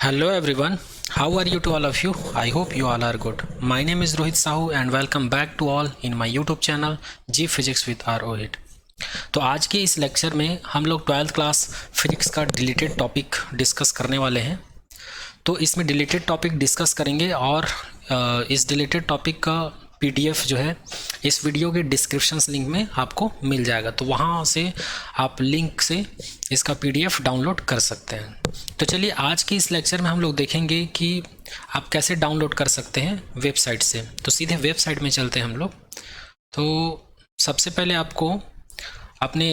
Hello everyone, how are you to all of you? I hope you all are good. My name is Rohit Sahu and welcome back to all in my YouTube channel G Physics with Rohit. तो आज के इस lecture में हम लोग 12th class physics का deleted topic discuss करने वाले हैं। तो इसमें डिलीटेड टॉपिक डिस्कस करेंगे और इस डिलीटेड टॉपिक का PDF जो है इस वीडियो के डिस्क्रिप्शंस लिंक में आपको मिल जाएगा, तो वहाँ से आप लिंक से इसका PDF डाउनलोड कर सकते हैं। तो चलिए आज की इस लेक्चर में हम लोग देखेंगे कि आप कैसे डाउनलोड कर सकते हैं वेबसाइट से। तो सीधे वेबसाइट में चलते हैं हम लोग। तो सबसे पहले आपको अपने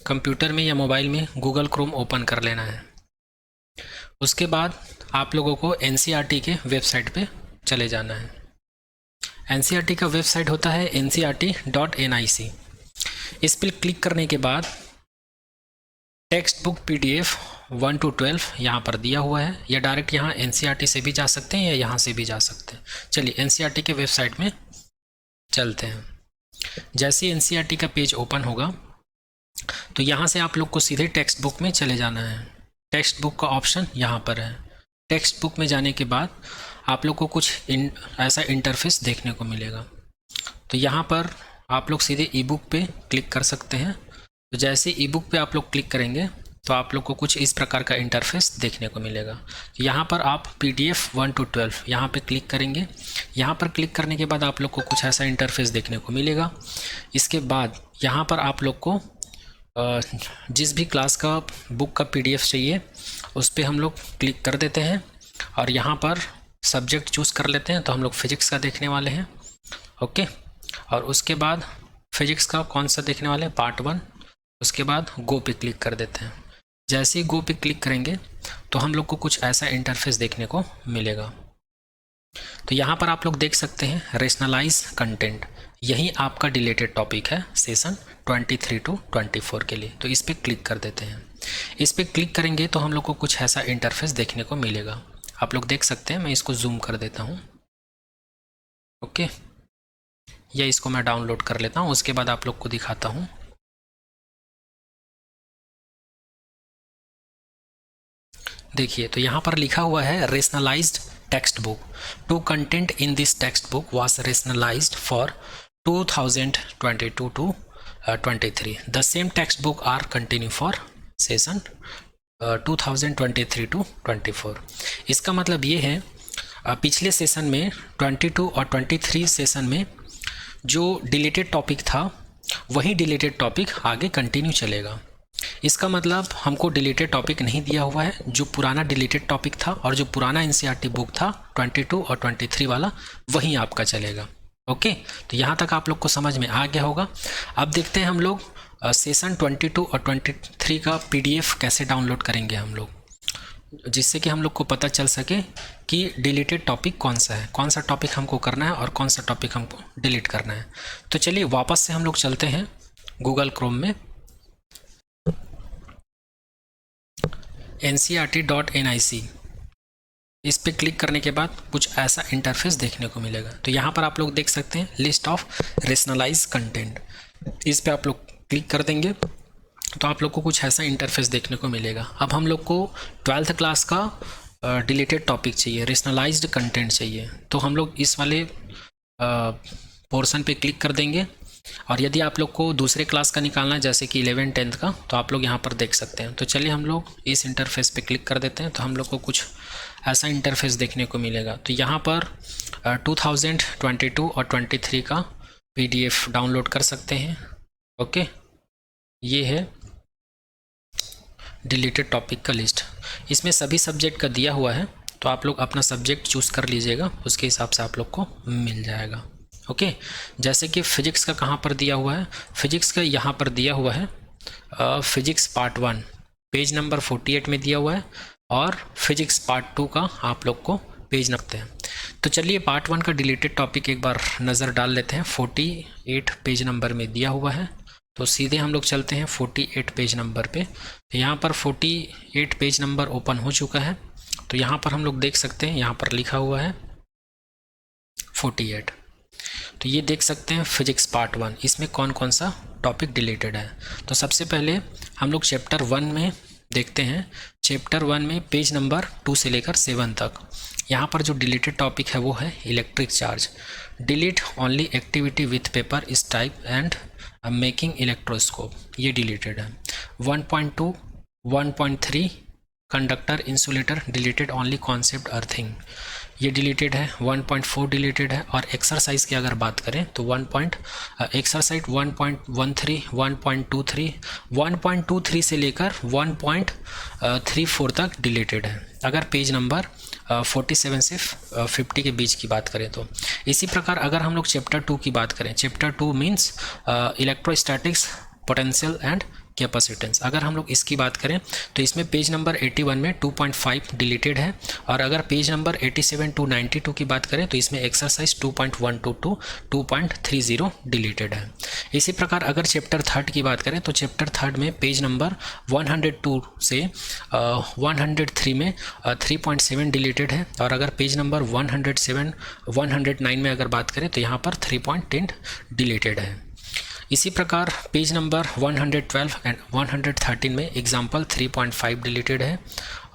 कंप्यूटर में या मोबाइल में गूगल क्रोम ओपन कर लेना है। उसके बाद आप लोगों को NCERT के वेबसाइट पे चले जाना है। NCERT का वेबसाइट होता है ncert.nic। इस पर क्लिक करने के बाद टेक्स्ट बुक PDF 1 to 12 यहाँ पर दिया हुआ है, या डायरेक्ट यहाँ NCERT से भी जा सकते हैं या यहाँ से भी जा सकते हैं। चलिए NCERT के वेबसाइट में चलते हैं। जैसे ही NCERT का पेज ओपन होगा तो यहाँ से आप लोग को सीधे टेक्स्ट बुक में चले जाना है। टेक्स्ट बुक का ऑप्शन यहाँ पर है। टेक्स्ट बुक में जाने के बाद आप लोग को कुछ ऐसा इंटरफेस देखने को मिलेगा। तो यहाँ पर आप लोग सीधे ई बुक पे क्लिक कर सकते हैं। तो जैसे ई बुक पे आप लोग क्लिक करेंगे तो आप लोग को कुछ इस प्रकार का इंटरफेस देखने को मिलेगा। तो यहाँ पर आप PDF 1 to 12 यहाँ पे क्लिक करेंगे। यहाँ पर क्लिक करने के बाद आप लोग को कुछ ऐसा इंटरफेस देखने को मिलेगा। इसके बाद यहाँ पर आप लोग को जिस भी क्लास का बुक का PDF चाहिए उस पर हम लोग क्लिक कर देते हैं और यहाँ पर सब्जेक्ट चूज़ कर लेते हैं। तो हम लोग फिजिक्स का देखने वाले हैं, ओके। और उसके बाद फिजिक्स का कौन सा देखने वाले हैं, पार्ट 1। उसके बाद गो पे क्लिक कर देते हैं। जैसे ही गो पे क्लिक करेंगे तो हम लोग को कुछ ऐसा इंटरफेस देखने को मिलेगा। तो यहाँ पर आप लोग देख सकते हैं रेशनलाइज कंटेंट, यही आपका डिलीटेड टॉपिक है सेशन 23 to 24 के लिए। तो इस पर क्लिक कर देते हैं। इस पर क्लिक करेंगे तो हम लोग को कुछ ऐसा इंटरफेस देखने को मिलेगा। आप लोग देख सकते हैं, मैं इसको जूम कर देता हूँ, ओके। या इसको मैं डाउनलोड कर लेता हूँ, उसके बाद आप लोग को दिखाता हूँ। देखिए, तो यहाँ पर लिखा हुआ है rationalised text book to content in this text book was rationalised for 2022 to 23। The same text book are continue for session 2023 to 24। इसका मतलब ये है पिछले सेशन में 22 और 23 सेशन में जो डिलीटेड टॉपिक था वही डिलीटेड टॉपिक आगे कंटिन्यू चलेगा। इसका मतलब हमको डिलीटेड टॉपिक नहीं दिया हुआ है, जो पुराना डिलीटेड टॉपिक था और जो पुराना NCERT बुक था 22 और 23 वाला वही आपका चलेगा, ओके। तो यहाँ तक आप लोग को समझ में आ गया होगा। अब देखते हैं हम लोग सेशन 22 और 23 का PDF कैसे डाउनलोड करेंगे हम लोग, जिससे कि हम लोग को पता चल सके कि डिलीटेड टॉपिक कौन सा है, कौन सा टॉपिक हमको करना है और कौन सा टॉपिक हमको डिलीट करना है। तो चलिए वापस से हम लोग चलते हैं गूगल क्रोम में। ncert.nic इस पे क्लिक करने के बाद कुछ ऐसा इंटरफेस देखने को मिलेगा। तो यहाँ पर आप लोग देख सकते हैं लिस्ट ऑफ रेशनलाइज कंटेंट। इस पे आप लोग क्लिक कर देंगे तो आप लोग को कुछ ऐसा इंटरफेस देखने को मिलेगा। अब हम लोग को 12th क्लास का डिलीटेड टॉपिक चाहिए, रेशनलाइज्ड कंटेंट चाहिए। तो हम लोग इस वाले पोर्शन पे क्लिक कर देंगे। और यदि आप लोग को दूसरे क्लास का निकालना है, जैसे कि 11 10th का, तो आप लोग यहाँ पर देख सकते हैं। तो चलिए हम लोग इस इंटरफेस पे क्लिक कर देते हैं। तो हम लोग को कुछ ऐसा इंटरफेस देखने को मिलेगा। तो यहाँ पर 2022 और 23 का PDF डाउनलोड कर सकते हैं, ओके। ये है डिलीटेड टॉपिक का लिस्ट। इसमें सभी सब्जेक्ट का दिया हुआ है, तो आप लोग अपना सब्जेक्ट चूज़ कर लीजिएगा, उसके हिसाब से आप लोग को मिल जाएगा, ओके। जैसे कि फिजिक्स का कहाँ पर दिया हुआ है, फिजिक्स का यहाँ पर दिया हुआ है फिजिक्स पार्ट 1 पेज नंबर 48 में दिया हुआ है, और फिजिक्स पार्ट 2 का आप लोग को पेज रखते हैं। तो चलिए पार्ट 1 का डिलीटेड टॉपिक एक बार नज़र डाल लेते हैं। 48 पेज नंबर में दिया हुआ है, तो सीधे हम लोग चलते हैं 48 पेज नंबर पे। तो यहाँ पर 48 पेज नंबर ओपन हो चुका है। तो यहाँ पर हम लोग देख सकते हैं, यहाँ पर लिखा हुआ है 48। तो ये देख सकते हैं फिजिक्स पार्ट 1, इसमें कौन कौन सा टॉपिक डिलीटेड है। तो सबसे पहले हम लोग चैप्टर 1 में देखते हैं चैप्टर 1 में पेज नंबर 2 से लेकर 7 तक। यहाँ पर जो डिलीटेड टॉपिक है वो है electric charge. Delete only activity with paper इस टाइप एंड मेकिंग इलेक्ट्रोस्कोप, ये डिलीटेड है। 1.2 1.3 conductor insulator deleted only concept earthing, ये डिलीटेड है। 1.4 डिलीटेड है। और एक्सरसाइज की अगर बात करें तो एक्सरसाइज 1.13 1.23 1.23 से लेकर 1.34 तक डिलीटेड है, अगर पेज नंबर 47 से 50 के बीच की बात करें तो। इसी प्रकार अगर हम लोग चैप्टर 2 की बात करें, chapter 2 means electrostatics, potential and capacitance, अगर हम लोग इसकी बात करें तो इसमें पेज नंबर 81 में 2.5 डिलीटेड है। और अगर पेज नंबर 87 to 92 की बात करें तो इसमें एक्सरसाइज 2.1 to 2.30 डिलीटेड है। इसी प्रकार अगर चैप्टर 3 की बात करें तो चैप्टर 3 में पेज नंबर 102 से 103 में 3.7 डिलीटेड है। और अगर पेज नंबर 107 109 में अगर बात करें तो यहाँ पर 3.10 डिलीटेड है। इसी प्रकार पेज नंबर 112 एंड 113 में एग्जाम्पल 3.5 डिलीटेड है।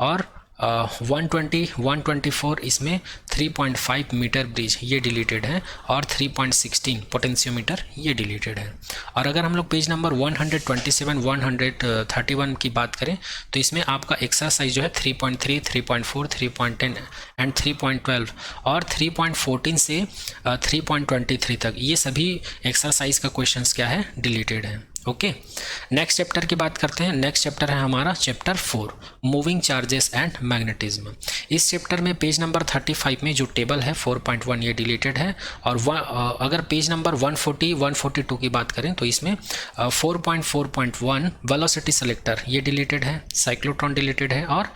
और 120 124 इसमें 3.5 मीटर ब्रिज, ये डिलीटेड है। और 3.16 पोटेंशियोमीटर, ये डिलीटेड है। और अगर हम लोग पेज नंबर 127 131 की बात करें तो इसमें आपका एक्सरसाइज जो है 3.3 3.4 3.10 एंड 3.12 और 3.14 से 3.23 तक, ये सभी एक्सरसाइज का क्वेश्चंस क्या है, डिलीटेड है। ओके, नेक्स्ट चैप्टर की बात करते हैं। नेक्स्ट चैप्टर है हमारा chapter 4 moving charges and magnetism. इस चैप्टर में पेज नंबर 35 में जो टेबल है 4.1 ये डिलीटेड है। और अगर पेज नंबर 140 142 की बात करें तो इसमें 4.4.1 वेलोसिटी सेलेक्टर, ये डिलीटेड है। साइक्लोट्रॉन डिलीटेड है। और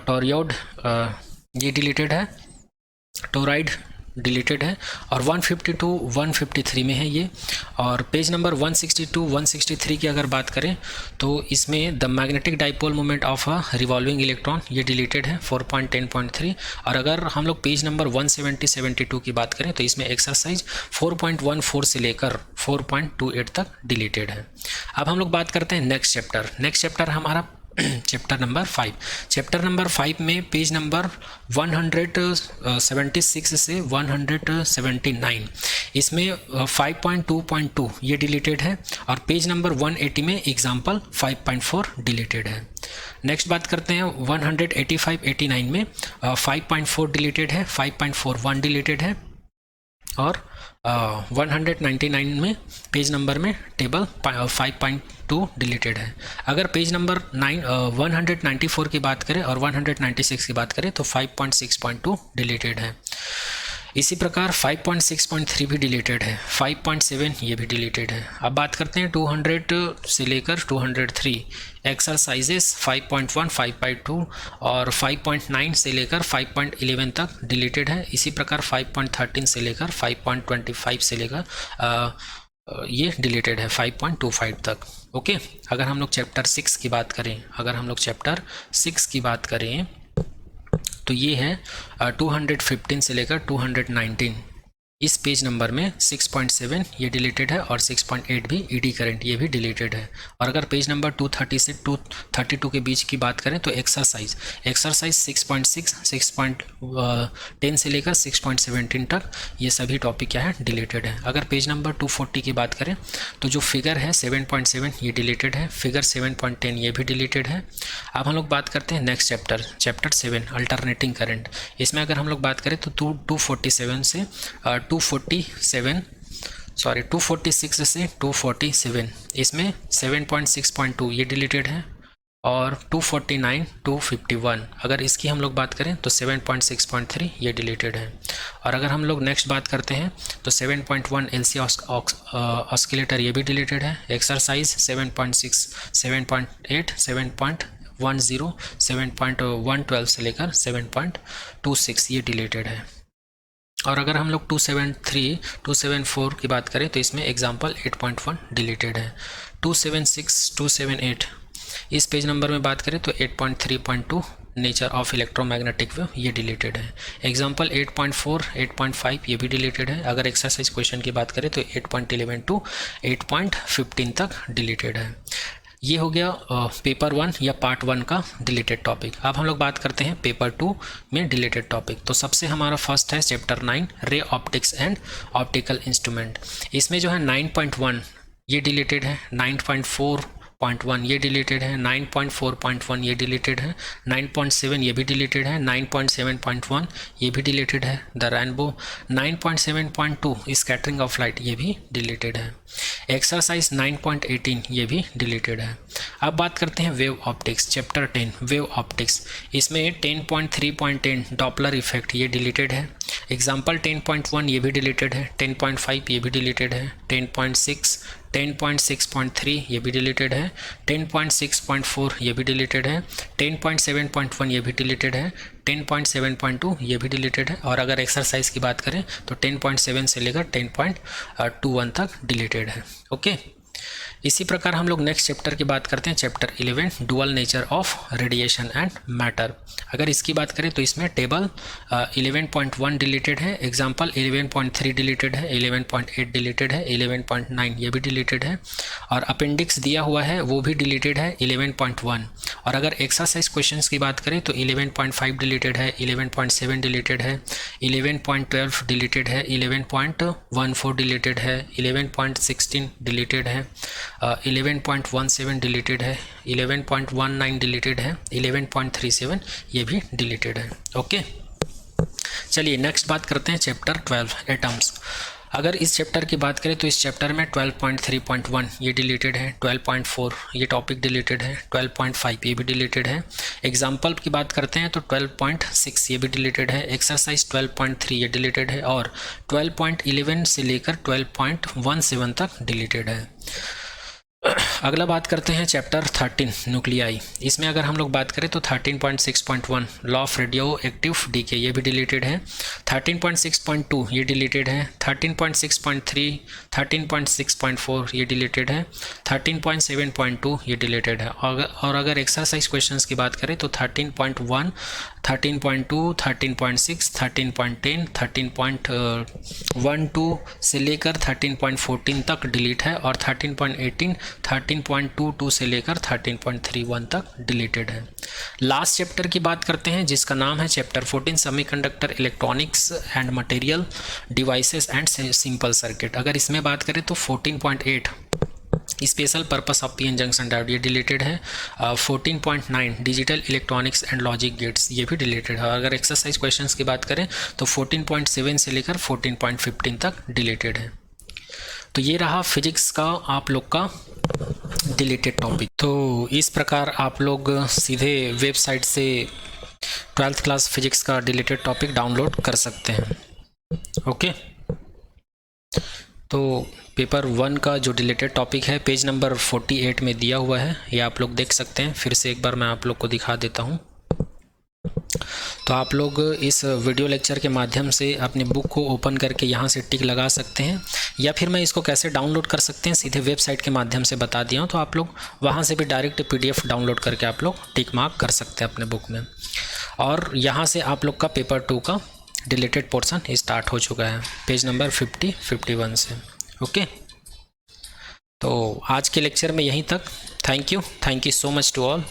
टोरॉइड ये डिलीटेड है, टोराइड डिलीटेड है। और 152 153 में है ये। और पेज नंबर 162 163 की अगर बात करें तो इसमें the magnetic dipole moment of a revolving electron, ये डिलीटेड है 4.10.3। और अगर हम लोग पेज नंबर 170 72 की बात करें तो इसमें एक्सरसाइज 4.14 से लेकर 4.28 तक डिलीटेड है। अब हम लोग बात करते हैं नेक्स्ट चैप्टर। नेक्स्ट चैप्टर हमारा चैप्टर नंबर 5। चैप्टर नंबर 5 में पेज नंबर 176 से 179 इसमें 5.2.2 ये डिलीटेड है। और पेज नंबर 180 में एग्जाम्पल 5.4 डिलीटेड है। नेक्स्ट बात करते हैं 185 89 में 5.4 डिलीटेड है, 5.41 डिलीटेड है। और 199 में पेज नंबर में टेबल 5.2 डिलीटेड है। अगर पेज नंबर 194 की बात करें और 196 की बात करें तो 5.6.2 डिलीटेड है। इसी प्रकार 5.6.3 भी डिलीटेड है, 5.7 ये भी डिलीटेड है। अब बात करते हैं 200 से लेकर 203 एक्सरसाइजेस 5.1 5.2 और 5.9 से लेकर 5.11 तक डिलीटेड है। इसी प्रकार 5.13 से लेकर 5.25 से लेकर ये डिलीटेड है 5.25 तक। ओके, अगर हम लोग चैप्टर 6 की बात करें तो ये है 215 से लेकर 219 इस पेज नंबर में 6.7 ये डिलीटेड है। और 6.8 भी ईडी करंट, ये भी डिलीटेड है। और अगर पेज नंबर 230 से 232 के बीच की बात करें तो एक्सरसाइज 6.6 6.10 से लेकर 6.17 तक ये सभी टॉपिक क्या है, डिलीटेड है। अगर पेज नंबर 240 की बात करें तो जो फिगर है 7.7 ये डिलीटेड है, फिगर 7.10 ये भी डिलीटेड है। अब हम लोग बात करते हैं नेक्स्ट चैप्टर 7 अल्टरनेटिंग करंट। इसमें अगर हम लोग बात करें तो 246 से 247 इसमें 7.6.2 ये डिलीटेड है। और 249 251 अगर इसकी हम लोग बात करें तो 7.6.3 ये डिलीटेड है। और अगर हम लोग नेक्स्ट बात करते हैं तो 7.1 एलसी ऑस्किलेटर ये भी डिलीटेड है। एक्सरसाइज 7.6 7.8 7.10 7.112 से लेकर 7.26 ये डिलीटेड है। और अगर हम लोग 273 274 की बात करें तो इसमें एग्जाम्पल 8.1 डिलीटेड है। 276 278 इस पेज नंबर में बात करें तो 8.3.2 नेचर ऑफ इलेक्ट्रोमैग्नेटिक वेव ये डिलीटेड है। एग्जाम्पल 8.4 8.5 ये भी डिलीटेड है। अगर एक्सरसाइज क्वेश्चन की बात करें तो 8.11 to 8.15 तक डिलीटेड है। ये हो गया पेपर 1 या पार्ट 1 का डिलीटेड टॉपिक। अब हम लोग बात करते हैं पेपर 2 में डिलीटेड टॉपिक। तो सबसे हमारा फर्स्ट है chapter 9 ray optics and optical instrument. इसमें जो है 9.1 ये डिलीटेड है, 9.4.1 ये डिलीटेड है, 9.4.1 ये डिलीटेड है, 9.7 ये भी डिलीटेड है, 9.7.1 ये भी डिलीटेड है, the rainbow, 9.7.2 scattering of light ये भी डिलीटेड है, एक्सरसाइज 9.18 ये भी डिलीटेड है। अब बात करते हैं wave optics, chapter 10 wave optics. इसमें 10.3.10 डॉपलर इफेक्ट ये डिलीटेड है, एग्जाम्पल 10.1 ये भी डिलीटेड है, 10.5 ये भी डिलीटेड है, 10.6 10.6.3 ये भी डिलीटेड है, 10.6.4 ये भी डिलीटेड है, 10.7.1 ये भी डिलीटेड है, 10.7.2 ये भी डिलीटेड है। और अगर एक्सरसाइज की बात करें तो 10.7 से लेकर 10.21 तक डिलीटेड है। ओके, इसी प्रकार हम लोग नेक्स्ट चैप्टर की बात करते हैं, chapter 11 dual nature of radiation and matter. अगर इसकी बात करें तो इसमें टेबल 11.1 डिलीटेड है, एग्जाम्पल 11.3 डिलीटेड है, 11.8 डिलीटेड है, 11.9 ये भी डिलीटेड है, और अपेंडिक्स दिया हुआ है वो भी डिलीटेड है 11.1। और अगर एक्सरसाइज क्वेश्चंस की बात करें तो 11.5 डिलीटेड है, 11.7 डिलीटेड है, 11.12 डिलीटेड है, 11.14 डिलीटेड है, 11.16 डिलीटेड है, 11.17 डिलीटेड है, 11.19 डिलीटेड है, 11.37 ये भी डिलीटेड है। ओके, चलिए नेक्स्ट बात करते हैं चैप्टर 12 एटम्स। अगर इस चैप्टर की बात करें तो इस चैप्टर में 12.3.1 ये डिलीटेड है, 12.4 ये टॉपिक डिलीटेड है, 12.5 ये भी डिलीटेड है, एग्जाम्पल की बात करते हैं तो 12.6 ये भी डिलीटेड है, एक्सरसाइज 12.3 ये डिलीटेड है, और 12.11 से लेकर 12.17 तक डिलीटेड है। अगला बात करते हैं चैप्टर 13 न्यूक्लियाई। इसमें अगर हम लोग बात करें तो 13.6.1 law of radio active decay ये भी डिलीटेड है, 13.6.2 ये डिलीटेड है, 13.6.3 13.6.4 ये डिलीटेड है, 13.7.2 ये डिलीटेड है। और अगर एक्सरसाइज क्वेश्चंस की बात करें तो 13.1 13.2 13.6 13.10 13.12 से लेकर 13.14 तक डिलीट है, और 13.18 13.22 से लेकर 13.31 तक डिलीटेड है। लास्ट चैप्टर की बात करते हैं जिसका नाम है chapter 14 semiconductor electronics and material devices and simple circuit. अगर इसमें बात करें तो 14.8 special purpose of PN junction diode ये डिलीटेड है, 14.9 digital electronics and logic gates ये भी डिलीटेड है। अगर एक्सरसाइज क्वेश्चंस की बात करें तो 14.7 से लेकर 14.15 तक डिलीटेड है। तो ये रहा फिजिक्स का आप लोग का डिलीटेड टॉपिक। तो इस प्रकार आप लोग सीधे वेबसाइट से 12th क्लास फिजिक्स का डिलीटेड टॉपिक डाउनलोड कर सकते हैं। ओके, तो पेपर 1 का जो डिलीटेड टॉपिक है पेज नंबर 48 में दिया हुआ है, ये आप लोग देख सकते हैं। फिर से एक बार मैं आप लोग को दिखा देता हूँ। तो आप लोग इस वीडियो लेक्चर के माध्यम से अपनी बुक को ओपन करके यहाँ से टिक लगा सकते हैं, या फिर मैं इसको कैसे डाउनलोड कर सकते हैं सीधे वेबसाइट के माध्यम से बता दिया हूँ। तो आप लोग वहाँ से भी डायरेक्ट PDF डाउनलोड करके आप लोग टिक मार्क कर सकते हैं अपने बुक में। और यहाँ से आप लोग का पेपर 2 का डिलीटेड पोर्शन स्टार्ट हो चुका है पेज नंबर 50-51 से। ओके, तो आज के लेक्चर में यहीं तक। Thank you so much to all.